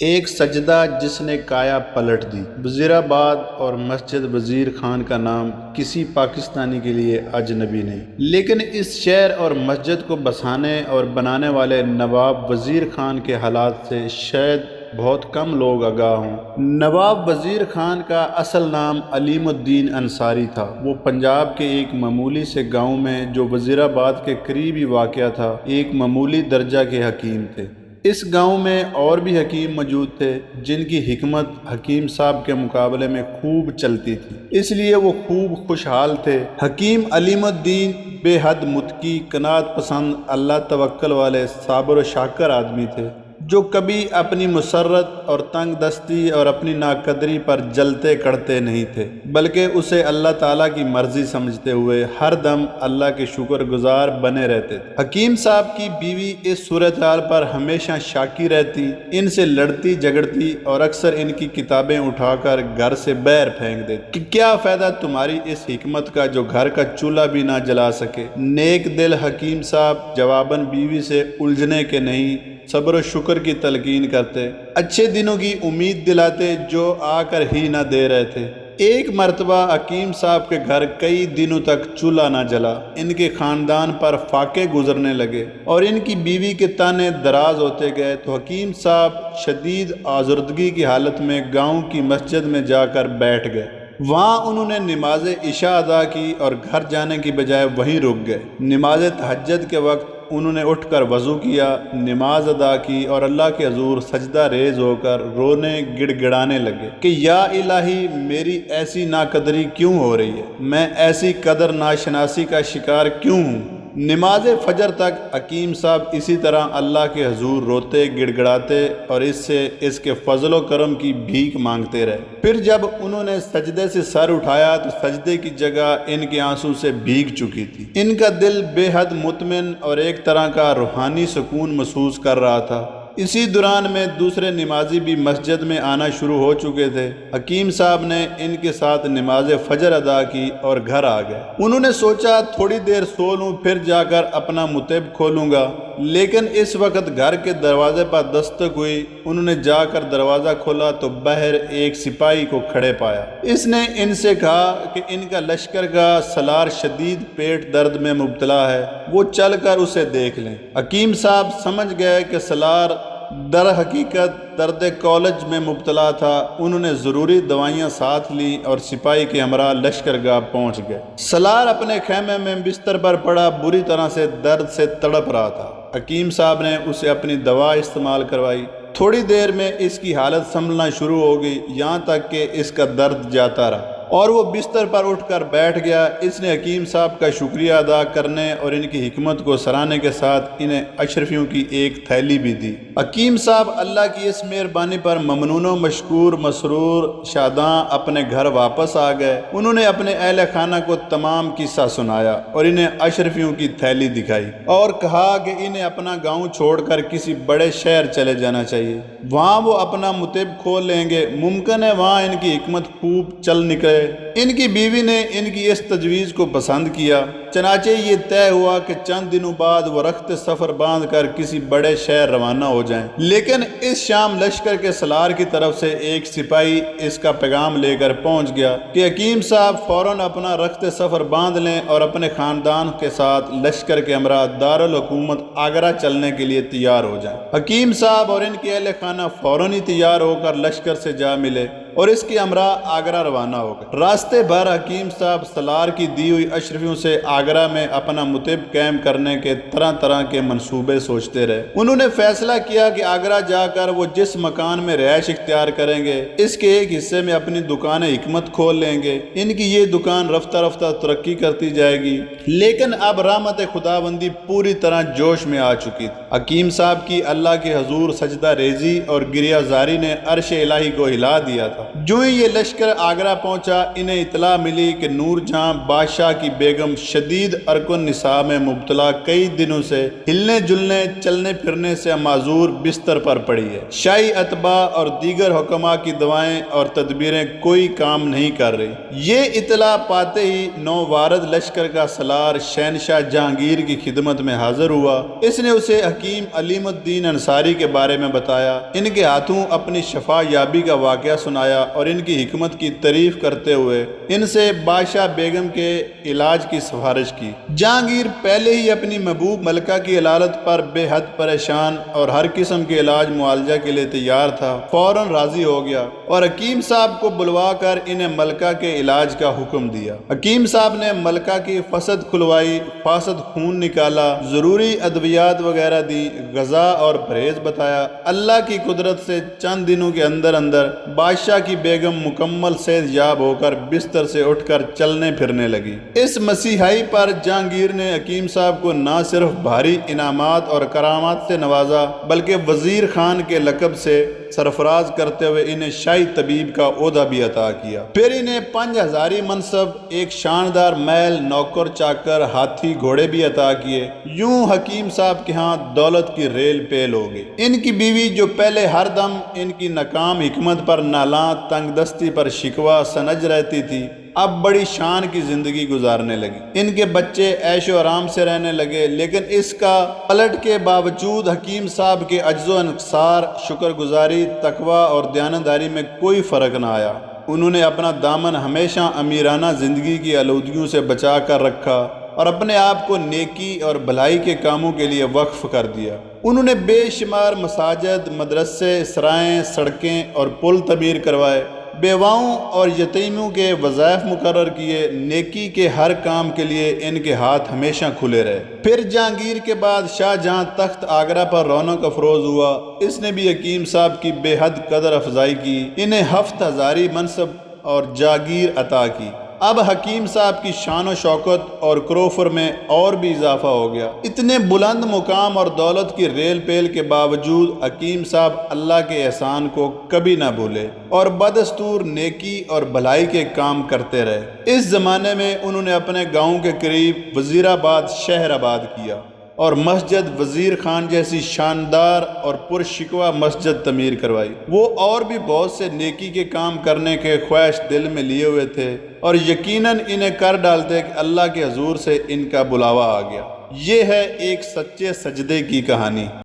ایک سجدہ جس نے کایا پلٹ دی۔ وزیرآباد اور مسجد وزیر خان کا نام کسی پاکستانی کے لیے اجنبی نہیں، لیکن اس شہر اور مسجد کو بسانے اور بنانے والے نواب وزیر خان کے حالات سے شاید بہت کم لوگ آگاہ ہوں۔ نواب وزیر خان کا اصل نام علیم الدین انصاری تھا۔ وہ پنجاب کے ایک معمولی سے گاؤں میں جو وزیرآباد کے قریب ہی واقع تھا ایک معمولی درجہ کے حکیم تھے۔ اس گاؤں میں اور بھی حکیم موجود تھے جن کی حکمت حکیم صاحب کے مقابلے میں خوب چلتی تھی، اس لیے وہ خوب خوشحال تھے۔ حکیم علیم الدین بے حد متقی، قناعت پسند، اللہ توکل والے، صابر و شاکر آدمی تھے جو کبھی اپنی مسرت اور تنگ دستی اور اپنی ناقدری پر جلتے کڑتے نہیں تھے، بلکہ اسے اللہ تعالیٰ کی مرضی سمجھتے ہوئے ہر دم اللہ کے شکر گزار بنے رہتے تھے۔ حکیم صاحب کی بیوی اس صورتحال پر ہمیشہ شاکی رہتی، ان سے لڑتی جھگڑتی اور اکثر ان کی کتابیں اٹھا کر گھر سے باہر پھینک دیتی کہ کیا فائدہ تمہاری اس حکمت کا جو گھر کا چولہا بھی نہ جلا سکے۔ نیک دل حکیم صاحب جواباً بیوی سے الجھنے کے نہیں، صبر و شکر کی تلقین کرتے، اچھے دنوں کی امید دلاتے جو آ کر ہی نہ دے رہے تھے۔ ایک مرتبہ حکیم صاحب کے گھر کئی دنوں تک چولہا نہ جلا، ان کے خاندان پر فاقے گزرنے لگے اور ان کی بیوی کے تانے دراز ہوتے گئے تو حکیم صاحب شدید آزردگی کی حالت میں گاؤں کی مسجد میں جا کر بیٹھ گئے۔ وہاں انہوں نے نماز عشاء ادا کی اور گھر جانے کی بجائے وہیں رک گئے۔ نماز تہجد کے وقت انہوں نے اٹھ کر وضو کیا، نماز ادا کی اور اللہ کے حضور سجدہ ریز ہو کر رونے گڑ گڑانے لگے کہ یا الہی، میری ایسی ناقدری کیوں ہو رہی ہے؟ میں ایسی قدر ناشناسی کا شکار کیوں ہوں؟ نماز فجر تک حکیم صاحب اسی طرح اللہ کے حضور روتے گڑ گڑاتے اور اس سے اس کے فضل و کرم کی بھیک مانگتے رہے۔ پھر جب انہوں نے سجدے سے سر اٹھایا تو سجدے کی جگہ ان کے آنسو سے بھیگ چکی تھی۔ ان کا دل بے حد مطمئن اور ایک طرح کا روحانی سکون محسوس کر رہا تھا۔ اسی دوران میں دوسرے نمازی بھی مسجد میں آنا شروع ہو چکے تھے۔ حکیم صاحب نے ان کے ساتھ نماز فجر ادا کی اور گھر آ گئے۔ انہوں نے سوچا تھوڑی دیر سو لوں پھر جا کر اپنا مطب کھولوں گا، لیکن اس وقت گھر کے دروازے پر دستک ہوئی۔ انہوں نے جا کر دروازہ کھولا تو باہر ایک سپاہی کو کھڑے پایا۔ اس نے ان سے کہا کہ ان کا لشکر کا سالار شدید پیٹ درد میں مبتلا ہے، وہ چل کر اسے دیکھ لیں۔ حکیم صاحب سمجھ گئے کہ سالار در حقیقت درد کالج میں مبتلا تھا۔ انہوں نے ضروری دوائیاں ساتھ لیں اور سپاہی کے ہمراہ لشکرگاہ پہنچ گئے۔ سالار اپنے خیمے میں بستر پر پڑا بری طرح سے درد سے تڑپ رہا تھا۔ حکیم صاحب نے اسے اپنی دوا استعمال کروائی۔ تھوڑی دیر میں اس کی حالت سنبھلنا شروع ہو گئی، یہاں تک کہ اس کا درد جاتا رہا اور وہ بستر پر اٹھ کر بیٹھ گیا۔ اس نے حکیم صاحب کا شکریہ ادا کرنے اور ان کی حکمت کو سراہنے کے ساتھ انہیں اشرفیوں کی ایک تھیلی بھی دی۔ حکیم صاحب اللہ کی اس مہربانی پر ممنون و مشکور، مسرور، شاداں اپنے گھر واپس آ گئے۔ انہوں نے اپنے اہل خانہ کو تمام قصہ سنایا اور انہیں اشرفیوں کی تھیلی دکھائی اور کہا کہ انہیں اپنا گاؤں چھوڑ کر کسی بڑے شہر چلے جانا چاہیے، وہاں وہ اپنا مطب کھول لیں گے، ممکن ہے وہاں ان کی حکمت خوب چل نکلے۔ ان کی بیوی نے ان کی اس تجویز کو پسند کیا، چنانچہ یہ طے ہوا کہ چند دنوں بعد وہ رخت سفر باندھ کر کسی بڑے شہر روانہ ہو جائیں۔ لیکن اس شام لشکر کے سالار کی طرف سے ایک سپاہی اس کا پیغام لے کر پہنچ گیا کہ حکیم صاحب فوراً اپنا رخت سفر باندھ لیں اور اپنے خاندان کے ساتھ لشکر کے ہمراہ دارالحکومت آگرہ چلنے کے لیے تیار ہو جائیں۔ حکیم صاحب اور ان کے اہل خانہ فوراً ہی تیار ہو کر لشکر سے جا ملے اور اس کے ہمراہ آگرہ روانہ ہو گئے۔ راستے بھر حکیم صاحب سالار کی دی ہوئی اشرفیوں سے آگرہ میں اپنا مطب قائم کرنے کے طرح طرح کے منصوبے سوچتے رہے۔ انہوں نے فیصلہ کیا کہ آگرہ جا کر وہ جس مکان میں رہائش اختیار کریں گے اس کے ایک حصے میں اپنی دکان حکمت کھول لیں گے۔ ان کی یہ دکان رفتہ رفتہ ترقی کرتی جائے گی، لیکن اب رحمت خداوندی پوری طرح جوش میں آ چکی تھی۔ حکیم صاحب کی اللہ کے حضور سجدہ ریزی اور گریہ زاری نے عرش الہی کو ہلا دیا تھا۔ تھا۔ جو ہی یہ لشکر آگرہ پہنچا، انہیں اطلاع ملی کہ نور جہاں بادشاہ کی بیگم شدید ارق النساء میں مبتلا کئی دنوں سے ہلنے جلنے چلنے پھرنے سے معذور بستر پر پڑی ہے۔ شاہی اتباع اور دیگر حکماء کی دوائیں اور تدبیریں کوئی کام نہیں کر رہی۔ یہ اطلاع پاتے ہی نووارد لشکر کا سالار شہنشاہ جہانگیر کی خدمت میں حاضر ہوا۔ اس نے اسے حکیم علیم الدین انصاری کے بارے میں بتایا، ان کے ہاتھوں اپنی شفا یابی کا واقعہ سنایا اور ان کی حکمت کی تعریف کرتے ہوئے ان سے بادشاہ بیگم کے علاج کی سفارش کی۔ جہانگیر پہلے ہی اپنی محبوب ملکہ کی علالت پر بے حد پریشان اور ہر قسم کے علاج معالجہ کے لیے تیار تھا، فوراً راضی ہو گیا اور حکیم صاحب کو بلوا کر انہیں ملکہ کے علاج کا حکم دیا۔ حکیم صاحب نے ملکہ کی فسد کھلوائی، فاسد خون نکالا، ضروری ادویات وغیرہ دی، غذا اور پرہیز بتایا۔ اللہ کی قدرت سے چند دنوں کے اندر اندر بادشاہ کی بیگم مکمل صحت یاب ہو کر بستر سے اٹھ کر چلنے پھرنے لگی۔ اس مسیحائی پر جہانگیر نے حکیم صاحب کو نہ صرف بھاری انعامات اور کرامات سے نوازا بلکہ وزیر خان کے لقب سے سرفراز کرتے ہوئے انہیں شاہی طبیب کا عہدہ بھی عطا کیا۔ پھر انہیں 5000 منصب، ایک شاندار محل، نوکر چاکر، ہاتھی گھوڑے بھی عطا کیے۔ یوں حکیم صاحب کے ہاں دولت کی ریل پیل ہو گئی۔ ان کی بیوی جو پہلے ہر دم ان کی ناکام حکمت پر نالاں، تنگ دستی پر شکوہ سنج رہتی تھی، اب بڑی شان کی زندگی گزارنے لگی۔ ان کے بچے عیش و آرام سے رہنے لگے، لیکن اس کا پلٹ کے باوجود حکیم صاحب کے عجز و انکسار، شکر گزاری، تقوی اور دیانتداری میں کوئی فرق نہ آیا۔ انہوں نے اپنا دامن ہمیشہ امیرانہ زندگی کی آلودگیوں سے بچا کر رکھا اور اپنے آپ کو نیکی اور بھلائی کے کاموں کے لیے وقف کر دیا۔ انہوں نے بے شمار مساجد، مدرسے، سرائیں، سڑکیں اور پل تعمیر کروائے، بیواؤں اور یتیموں کے وظائف مقرر کیے۔ نیکی کے ہر کام کے لیے ان کے ہاتھ ہمیشہ کھلے رہے۔ پھر جہانگیر کے بعد شاہ جہاں تخت آگرہ پر رونق افروز ہوا، اس نے بھی حکیم صاحب کی بے حد قدر افزائی کی، انہیں 7000 منصب اور جاگیر عطا کی۔ اب حکیم صاحب کی شان و شوکت اور کروفر میں اور بھی اضافہ ہو گیا۔ اتنے بلند مقام اور دولت کی ریل پیل کے باوجود حکیم صاحب اللہ کے احسان کو کبھی نہ بھولے اور بدستور نیکی اور بھلائی کے کام کرتے رہے۔ اس زمانے میں انہوں نے اپنے گاؤں کے قریب وزیر آباد شہر آباد کیا اور مسجد وزیر خان جیسی شاندار اور پرشکوہ مسجد تعمیر کروائی۔ وہ اور بھی بہت سے نیکی کے کام کرنے کے خواہش دل میں لیے ہوئے تھے اور یقیناً انہیں کر ڈالتے کہ اللہ کے حضور سے ان کا بلاوا آ گیا۔ یہ ہے ایک سچے سجدے کی کہانی۔